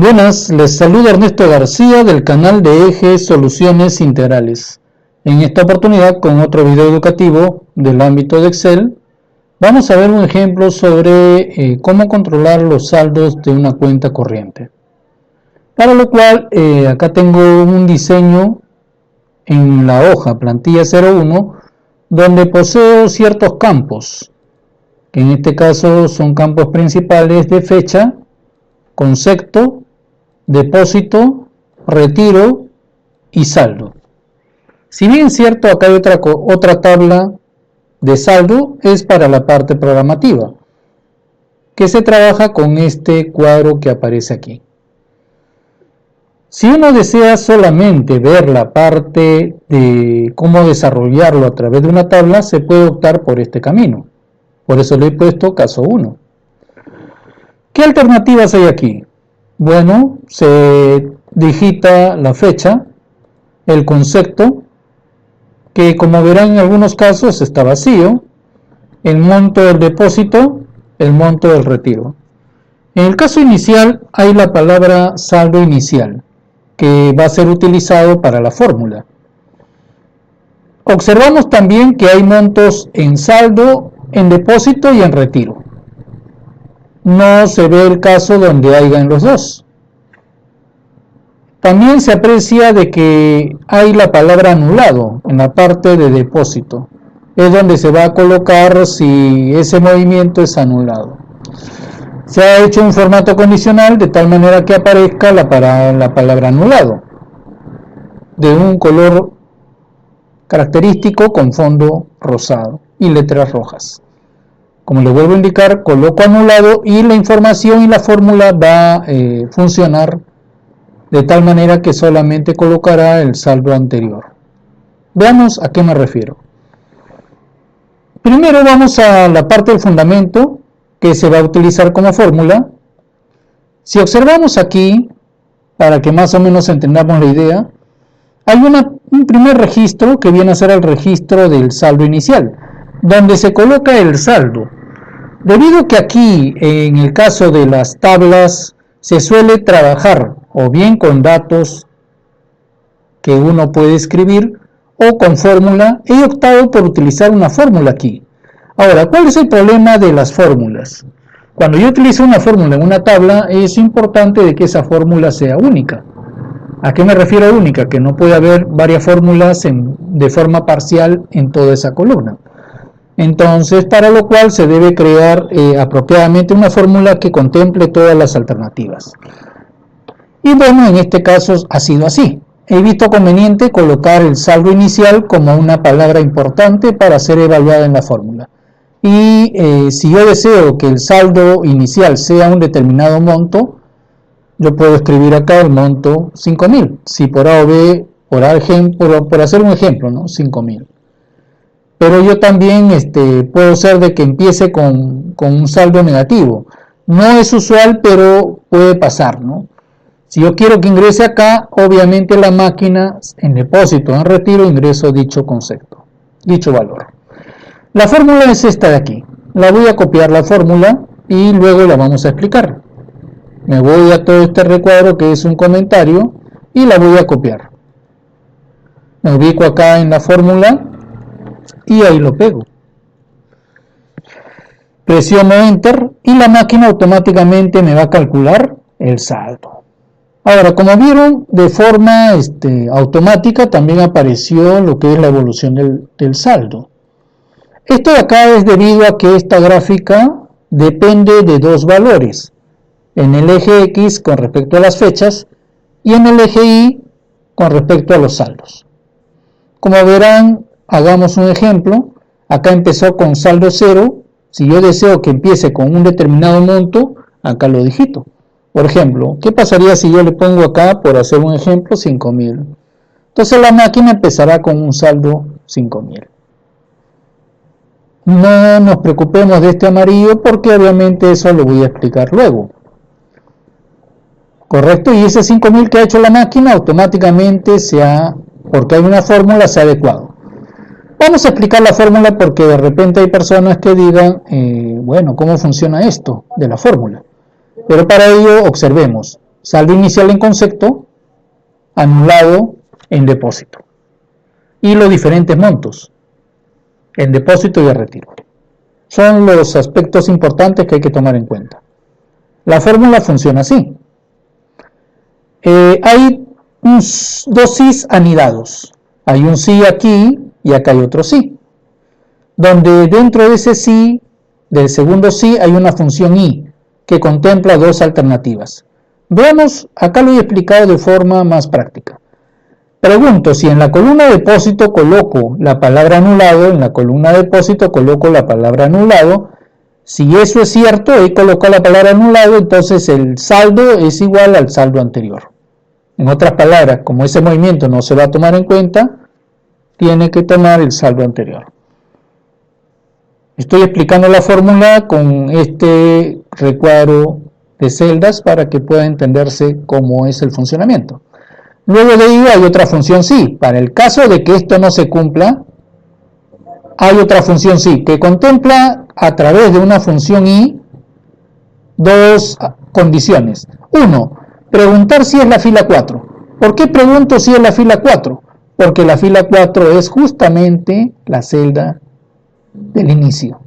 Buenas, les saluda Ernesto García del canal de Eje Soluciones Integrales. En esta oportunidad, con otro video educativo del ámbito de Excel, vamos a ver un ejemplo sobre cómo controlar los saldos de una cuenta corriente. Para lo cual, acá tengo un diseño en la hoja plantilla 01, donde poseo ciertos campos, que en este caso son campos principales de fecha, concepto, depósito, retiro y saldo. Si bien cierto, acá hay otra tabla de saldo, es para la parte programativa, que se trabaja con este cuadro que aparece aquí. Si uno desea solamente ver la parte de cómo desarrollarlo a través de una tabla, se puede optar por este camino. Por eso le he puesto caso 1. ¿Qué alternativas hay aquí? Bueno, se digita la fecha, el concepto, que como verán en algunos casos está vacío, el monto del depósito, el monto del retiro. En el caso inicial hay la palabra saldo inicial, que va a ser utilizado para la fórmula. Observamos también que hay montos en saldo, en depósito y en retiro. No se ve el caso donde hayan los dos. También se aprecia de que hay la palabra anulado en la parte de depósito. Es donde se va a colocar si ese movimiento es anulado. Se ha hecho un formato condicional de tal manera que aparezca la palabra anulado, de un color característico con fondo rosado y letras rojas. Como les vuelvo a indicar, coloco anulado y la información y la fórmula va a funcionar de tal manera que solamente colocará el saldo anterior. Veamos a qué me refiero. Primero vamos a la parte del fundamento que se va a utilizar como fórmula. Si observamos aquí, para que más o menos entendamos la idea, hay un primer registro que viene a ser el registro del saldo inicial, donde se coloca el saldo. Debido a que aquí, en el caso de las tablas, se suele trabajar o bien con datos que uno puede escribir o con fórmula, he optado por utilizar una fórmula aquí. Ahora, ¿cuál es el problema de las fórmulas? Cuando yo utilizo una fórmula en una tabla, es importante de que esa fórmula sea única. ¿A qué me refiero única? Que no puede haber varias fórmulas de forma parcial en toda esa columna. Entonces, para lo cual se debe crear apropiadamente una fórmula que contemple todas las alternativas. Y bueno, en este caso ha sido así. He visto conveniente colocar el saldo inicial como una palabra importante para ser evaluada en la fórmula. Y si yo deseo que el saldo inicial sea un determinado monto, yo puedo escribir acá el monto 5.000. Si por A o B, por hacer un ejemplo, ¿no? 5.000. Pero yo también puedo ser de que empiece con un saldo negativo. No es usual, pero puede pasar, ¿no? Si yo quiero que ingrese acá, obviamente la máquina en depósito, en retiro, ingreso dicho concepto, dicho valor. La fórmula es esta de aquí. La voy a copiar la fórmula y luego la vamos a explicar. Me voy a todo este recuadro que es un comentario y la voy a copiar. Me ubico acá en la fórmula y ahí lo pego. Presiono Enter y la máquina automáticamente me va a calcular el saldo. Ahora, como vieron, de forma automática también apareció lo que es la evolución del saldo. Esto de acá es debido a que esta gráfica depende de dos valores. En el eje X con respecto a las fechas y en el eje Y con respecto a los saldos. Como verán, hagamos un ejemplo. Acá empezó con saldo 0. Si yo deseo que empiece con un determinado monto, acá lo digito. Por ejemplo, ¿qué pasaría si yo le pongo acá, por hacer un ejemplo, 5.000? Entonces la máquina empezará con un saldo 5.000. No nos preocupemos de este amarillo porque obviamente eso lo voy a explicar luego. ¿Correcto? Y ese 5.000 que ha hecho la máquina automáticamente porque hay una fórmula, se ha adecuado. Vamos a explicar la fórmula porque de repente hay personas que digan, bueno, ¿cómo funciona esto de la fórmula? Pero para ello observemos. saldo inicial en concepto, anulado en depósito. Y los diferentes montos, en depósito y en retiro. Son los aspectos importantes que hay que tomar en cuenta. La fórmula funciona así. Hay dos sí's anidados. Hay un sí aquí y acá hay otro sí. Donde dentro de ese sí, del segundo sí, hay una función i que contempla dos alternativas. Veamos, acá lo he explicado de forma más práctica. Pregunto si en la columna depósito coloco la palabra anulado, en la columna depósito coloco la palabra anulado. Si eso es cierto, he colocado la palabra anulado, entonces el saldo es igual al saldo anterior. En otras palabras, como ese movimiento no se va a tomar en cuenta, tiene que tomar el saldo anterior. Estoy explicando la fórmula con este recuadro de celdas para que pueda entenderse cómo es el funcionamiento. Luego de ello hay otra función sí. Para el caso de que esto no se cumpla, hay otra función sí, que contempla a través de una función i dos condiciones. Uno, preguntar si es la fila 4. ¿Por qué pregunto si es la fila 4? Porque la fila 4 es justamente la celda del inicio.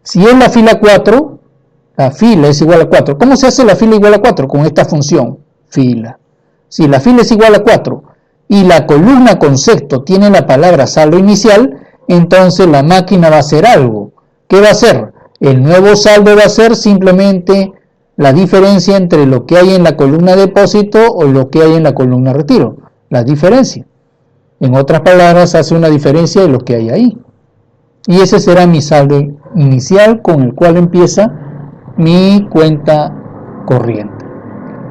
Si es la fila 4, la fila es igual a 4. ¿Cómo se hace la fila igual a 4? Con esta función, fila. Si la fila es igual a 4 y la columna concepto tiene la palabra saldo inicial, entonces la máquina va a hacer algo. ¿Qué va a hacer? El nuevo saldo va a ser simplemente la diferencia entre lo que hay en la columna depósito o lo que hay en la columna retiro. La diferencia. En otras palabras, hace una diferencia de lo que hay ahí. Y ese será mi saldo inicial con el cual empieza mi cuenta corriente.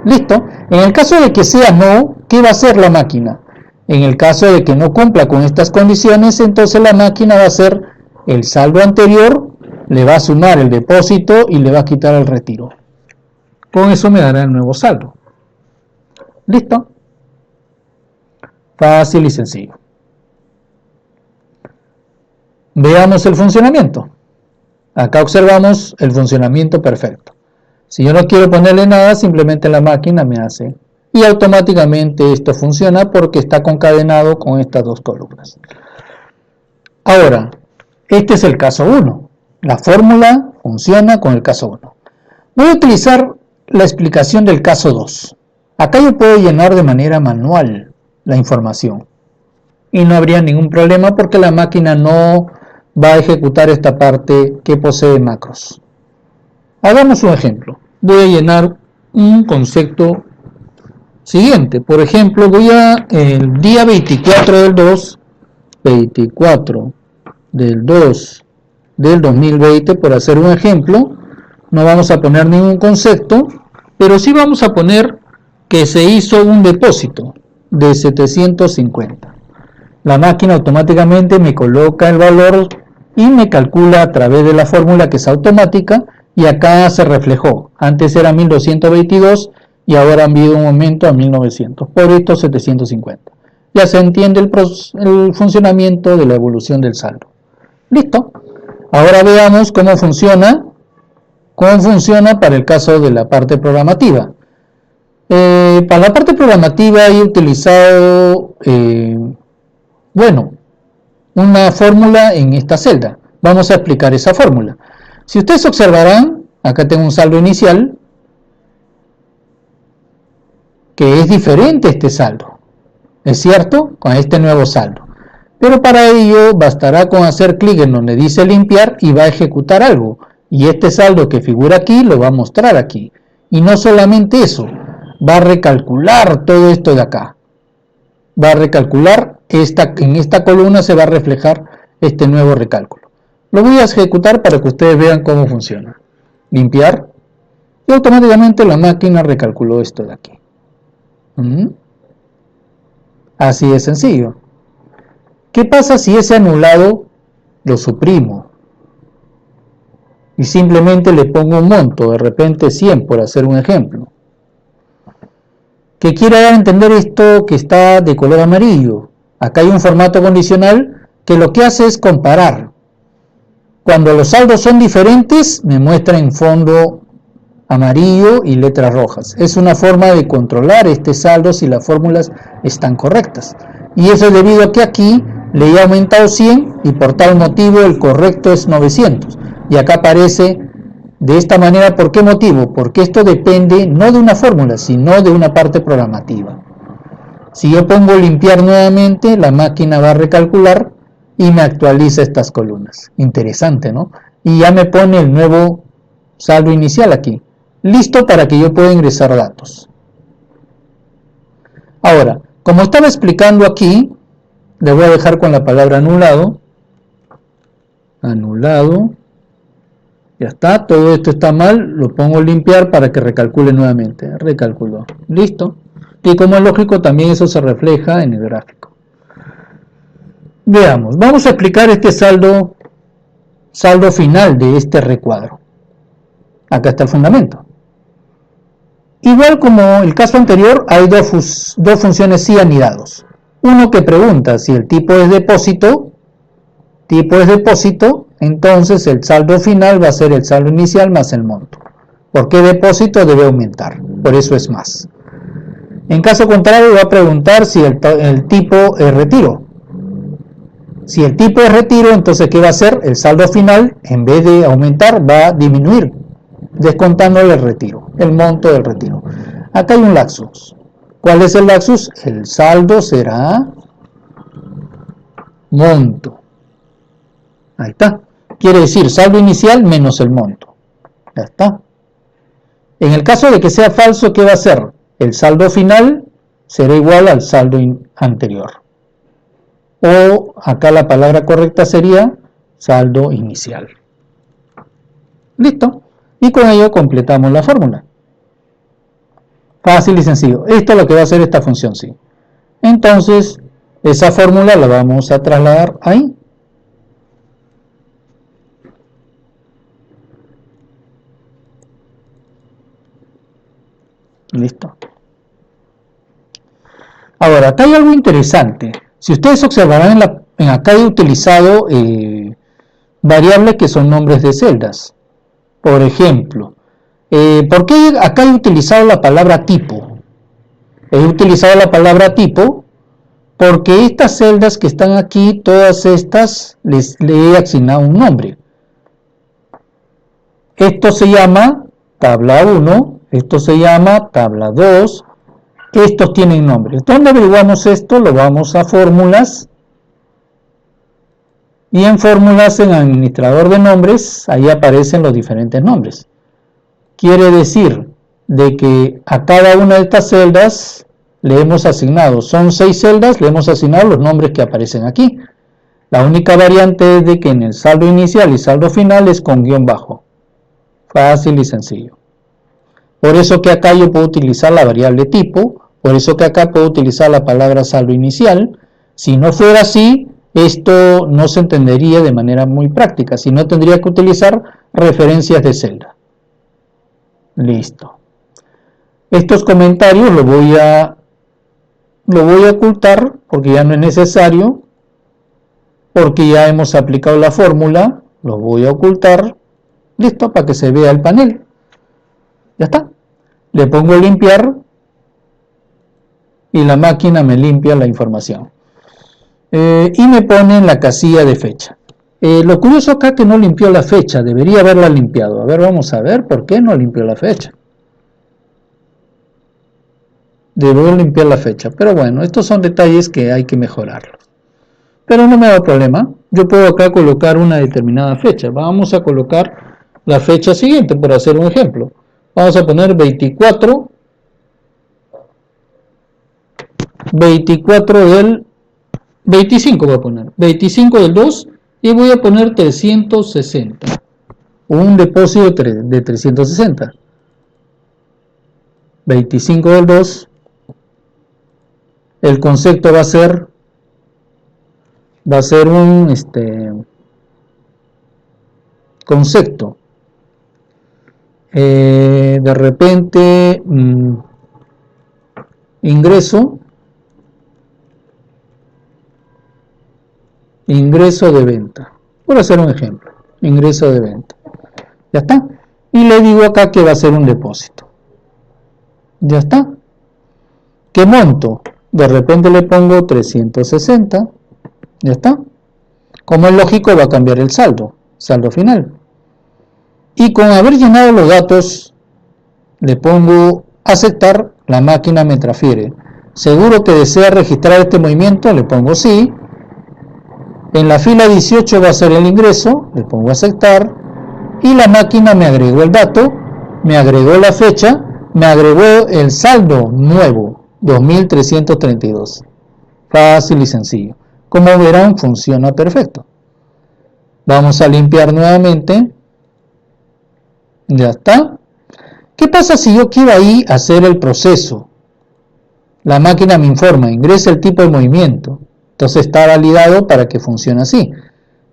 ¿Listo? En el caso de que sea no, ¿qué va a hacer la máquina? En el caso de que no cumpla con estas condiciones, entonces la máquina va a hacer el saldo anterior, le va a sumar el depósito y le va a quitar el retiro. Con eso me dará el nuevo saldo. ¿Listo? Fácil y sencillo. Veamos el funcionamiento. Acá observamos el funcionamiento perfecto. Si yo no quiero ponerle nada, simplemente la máquina me hace. Y automáticamente esto funciona porque está concadenado con estas dos columnas. Ahora, este es el caso 1. La fórmula funciona con el caso 1. Voy a utilizar la explicación del caso 2. Acá yo puedo llenar de manera manual la información. Y no habría ningún problema porque la máquina no va a ejecutar esta parte que posee macros. Hagamos un ejemplo. Voy a llenar un concepto siguiente. Por ejemplo, voy a el día 24 del 2 del 2020, por hacer un ejemplo. No vamos a poner ningún concepto, pero sí vamos a poner que se hizo un depósito de 750. La máquina automáticamente me coloca el valor y me calcula a través de la fórmula que es automática, y acá se reflejó. Antes era 1222 y ahora han habido un aumento a 1900, por estos 750. Ya se entiende el funcionamiento de la evolución del saldo. Listo. Ahora veamos cómo funciona para el caso de la parte programativa. Para la parte programativa he utilizado una fórmula en esta celda. Vamos a explicar esa fórmula. Si ustedes observarán, acá tengo un saldo inicial que es diferente a este saldo, ¿es cierto? Con este nuevo saldo. Pero para ello bastará con hacer clic en donde dice limpiar y va a ejecutar algo. Y este saldo que figura aquí lo va a mostrar aquí. Y no solamente eso, va a recalcular todo esto de acá. Va a recalcular, en esta columna se va a reflejar este nuevo recálculo. Lo voy a ejecutar para que ustedes vean cómo funciona. Limpiar. Y automáticamente la máquina recalculó esto de aquí. Así de sencillo. ¿Qué pasa si ese anulado lo suprimo? Y simplemente le pongo un monto, de repente 100, por hacer un ejemplo. ¿Qué quiere dar a entender esto que está de color amarillo? Acá hay un formato condicional que lo que hace es comparar. Cuando los saldos son diferentes, me muestra en fondo amarillo y letras rojas. Es una forma de controlar este saldo si las fórmulas están correctas. Y eso es debido a que aquí le he aumentado 100 y por tal motivo el correcto es 900. Y acá aparece de esta manera. ¿Por qué motivo? Porque esto depende no de una fórmula, sino de una parte programativa. Si yo pongo limpiar nuevamente, la máquina va a recalcular y me actualiza estas columnas. Interesante, ¿no? Y ya me pone el nuevo saldo inicial aquí. Listo para que yo pueda ingresar datos. Ahora, como estaba explicando aquí, le voy a dejar con la palabra anulado. Anulado. Ya está, todo esto está mal, lo pongo limpiar para que recalcule nuevamente. Recalculó. Listo. Y como es lógico, también eso se refleja en el gráfico. Veamos, vamos a explicar este saldo final de este recuadro. Acá está el fundamento. Igual como el caso anterior, hay dos funciones sí anidados. Uno que pregunta si el tipo es depósito, entonces el saldo final va a ser el saldo inicial más el monto. Porque depósito debe aumentar, por eso es más. En caso contrario, va a preguntar si el tipo es retiro. Si el tipo es retiro, entonces ¿qué va a hacer? El saldo final, en vez de aumentar, va a disminuir, descontándole el retiro, el monto del retiro. Acá hay un lapsus. ¿Cuál es el lapsus? El saldo será monto. Ahí está. Quiere decir saldo inicial menos el monto. Ya está. En el caso de que sea falso, ¿qué va a hacer? El saldo final será igual al saldo anterior. O acá la palabra correcta sería saldo inicial. Listo. Y con ello completamos la fórmula. Fácil y sencillo. Esto es lo que va a hacer esta función, sí. Entonces, esa fórmula la vamos a trasladar ahí. Listo. Ahora, acá hay algo interesante. Si ustedes observarán, acá he utilizado variables que son nombres de celdas. Por ejemplo, ¿por qué acá he utilizado la palabra tipo? He utilizado la palabra tipo porque estas celdas que están aquí, todas estas, le he asignado un nombre. Esto se llama tabla 1, esto se llama tabla 2, estos tienen nombre. ¿Dónde averiguamos esto? Lo vamos a fórmulas. Y en fórmulas, en administrador de nombres, ahí aparecen los diferentes nombres. Quiere decir de que a cada una de estas celdas le hemos asignado, son 6 celdas, le hemos asignado los nombres que aparecen aquí. La única variante es de que en el saldo inicial y saldo final es con guión bajo. Fácil y sencillo. Por eso que acá yo puedo utilizar la variable tipo, por eso que acá puedo utilizar la palabra saldo inicial. Si no fuera así, esto no se entendería de manera muy práctica, si no tendría que utilizar referencias de celda. Listo. Estos comentarios los voy a ocultar porque ya no es necesario, porque ya hemos aplicado la fórmula, los voy a ocultar. Listo, para que se vea el panel. Ya está. Le pongo limpiar y la máquina me limpia la información. Y me pone en la casilla de fecha. Lo curioso acá que no limpió la fecha, debería haberla limpiado. A ver, vamos a ver por qué no limpió la fecha. Debo limpiar la fecha, pero bueno, estos son detalles que hay que mejorarlos. Pero no me da problema, yo puedo acá colocar una determinada fecha. Vamos a colocar la fecha siguiente, por hacer un ejemplo. Vamos a poner 24 del 25, voy a poner 25 del 2 y voy a poner 360. Un depósito de 360. 25 del 2. El concepto va a ser un concepto. De repente ingreso de venta, por hacer un ejemplo, ingreso de venta, ya está. y le digo acá que va a ser un depósito. Ya está. ¿Qué monto? De repente le pongo 360. Ya está. Como es lógico, va a cambiar el saldo final. Y con haber llenado los datos, le pongo aceptar, la máquina me transfiere. ¿Seguro que desea registrar este movimiento? Le pongo sí. En la fila 18 va a ser el ingreso, le pongo aceptar. Y la máquina me agregó el dato, me agregó la fecha, me agregó el saldo nuevo, 2332. Fácil y sencillo. Como verán, funciona perfecto. Vamos a limpiar nuevamente. Ya está. ¿Qué pasa si yo quiero ahí hacer el proceso? La máquina me informa, ingresa el tipo de movimiento. Entonces está validado para que funcione así.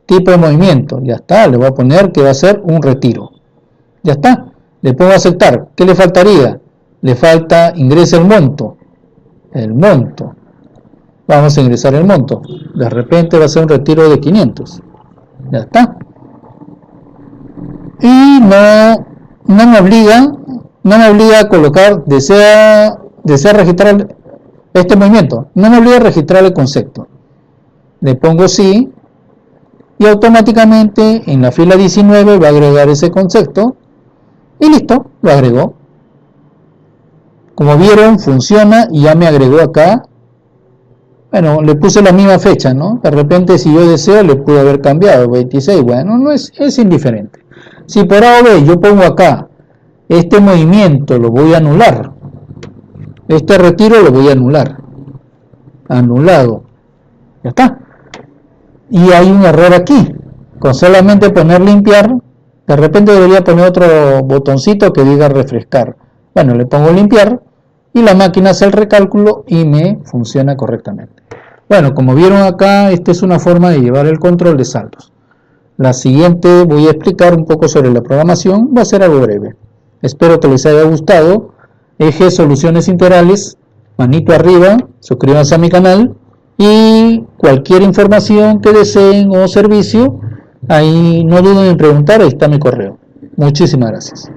Tipo de movimiento, ya está. Le voy a poner que va a ser un retiro. Ya está. Le pongo a aceptar. ¿Qué le faltaría? Le falta ingresa el monto. El monto. Vamos a ingresar el monto. De repente va a ser un retiro de 500. Ya está. Y no me obliga a colocar, desea registrar este movimiento. No me obliga a registrar el concepto. Le pongo sí. Y automáticamente en la fila 19 va a agregar ese concepto. Y listo, lo agregó. Como vieron, funciona y ya me agregó acá. Bueno, le puse la misma fecha, ¿no? De repente, si yo deseo, le pude haber cambiado, 26. Bueno, no es indiferente. Si por A o B yo pongo acá, este movimiento lo voy a anular. Este retiro lo voy a anular. Anulado. Ya está. Y hay un error aquí. Con solamente poner limpiar, de repente debería poner otro botoncito que diga refrescar. Bueno, le pongo limpiar y la máquina hace el recálculo y me funciona correctamente. Bueno, como vieron acá, esta es una forma de llevar el control de saldos. La siguiente voy a explicar un poco sobre la programación, va a ser algo breve. Espero que les haya gustado. Eje Soluciones Integrales, manito arriba, suscríbanse a mi canal y cualquier información que deseen o servicio, ahí no duden en preguntar, ahí está mi correo. Muchísimas gracias.